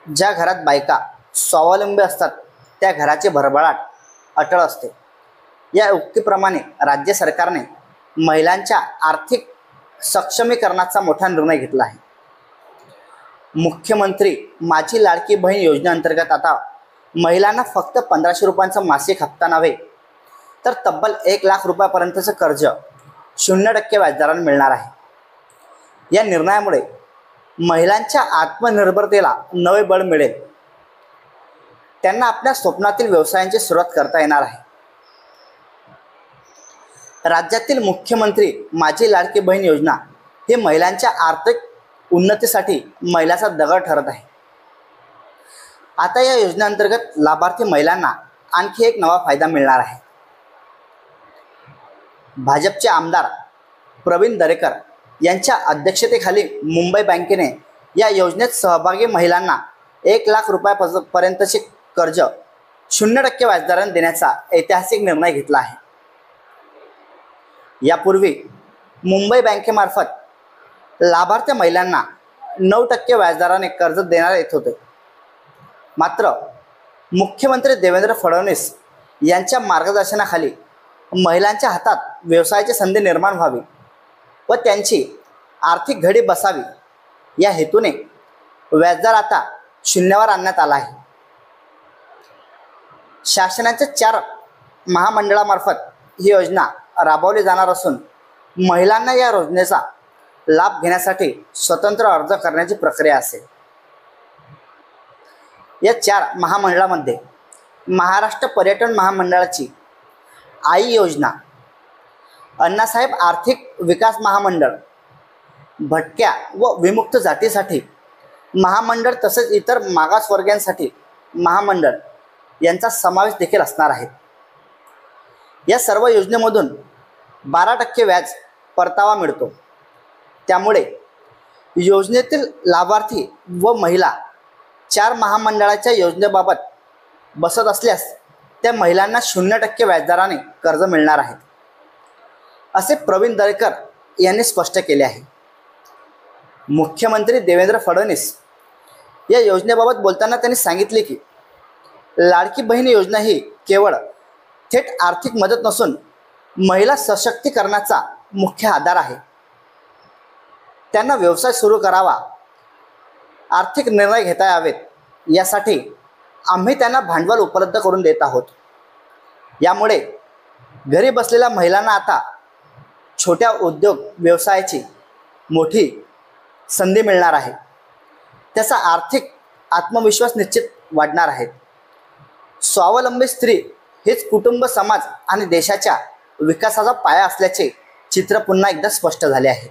ज्या घरात बायका स्वावलंबी असतात त्या घराची भरभराट अटळ असते। या उक्तीप्रमाणे राज्य सरकारने महिलांच्या आर्थिक सक्षमीकरणाचा मोठा निर्णय घेतला आहे। मुख्यमंत्री माझी लाडकी बहीण योजनेअंतर्गत आता महिलांना फक्त 1500 रुपयांचा मासिक हप्ता नव्हे तर तब्बल 1 लाख रुपयापर्यंतचं कर्ज 0% व्याजदराने मिळणार आहे। या निर्णयामुळे महिलांच्या आत्मनिर्भरतेला नवे बळ मिळेल। त्यांना आपल्या स्वप्नातील व्यवसायांची सुरुवात करता येणार आहे। राज्यातील मुख्यमंत्री माझी लाडकी बहीण योजना ही महिलांच्या आर्थिक उन्नतीसाठी मैलाचा दगड ठरत आहे। आता या योजनेअंतर्गत लाभार्थी महिलांना आणखी एक नवा फायदा मिळणार आहे। भाजपचे आमदार प्रवीण दरेकर यांच्या अध्यक्षतेखाली मुंबई बँकेने या योजनेत सहभागी महिलांना 1 लाख रुपयापर्यंतचे कर्ज 0% व्याजदराने देण्याचा ऐतिहासिक निर्णय घेतला आहे। यापूर्वी मुंबई बँकेमार्फत लाभार्थी महिलांना 9% व्याजदराने कर्ज देण्यात येत होते। मात्र मुख्यमंत्री देवेंद्र फडणवीस यांच्या मार्गदर्शनाखाली महिलांच्या हातात व्यवसायाची संधी निर्माण व्हावी व त्यांची आर्थिक घडी बसावी या हेतूने व्याजदर आता 0वर आणण्यात आला आहे। शासनाच्या 4 महामंडळामार्फत ही योजना राबवली जाणार असून महिलांना या योजनेचा लाभ घेण्यासाठी स्वतंत्र अर्ज करण्याची प्रक्रिया असेल। या 4 महामंडळामध्ये महाराष्ट्र पर्यटन महामंडळाची आई योजना, अण्णासाहेब आर्थिक विकास महामंडळ, भटक्या व विमुक्त जातीसाठी महामंडळ तसेच इतर मागासवर्गीयांसाठी महामंडळ यांचा समावेश देखील असणार आहे। या सर्व योजनेमधून 12% व्याज परतावा मिळतो। त्यामुळे योजनेतील लाभार्थी व महिला 4 महामंडळाच्या योजनेबाबत बसत असल्यास त्या महिलांना 0% व्याजदराने कर्ज मिळणार आहे, असे प्रवीण दरेकर यांनी स्पष्ट केले आहे। मुख्यमंत्री देवेंद्र फडणवीस या योजनेबाबत बोलताना त्यांनी सांगितले की लाडकी बहीण योजना ही केवळ थेट आर्थिक मदत नसून महिला सशक्तीकरणाचा मुख्य आधार आहे। त्यांना व्यवसाय सुरू करावा, आर्थिक निर्णय घेता यावेत यासाठी आम्ही त्यांना भांडवल उपलब्ध करून देत आहोत। यामुळे घरी बसलेल्या महिलांना आता छोट्या उद्योग व्यवसायाची मोठी संधी मिळणार आहे। त्याचा आर्थिक आत्मविश्वास निश्चित वाढणार आहे। स्वावलंबी स्त्री हेच कुटुंब, समाज आणि देशाच्या विकासाचा पाया असल्याचे चित्र पुन्हा एकदा स्पष्ट झाले आहे।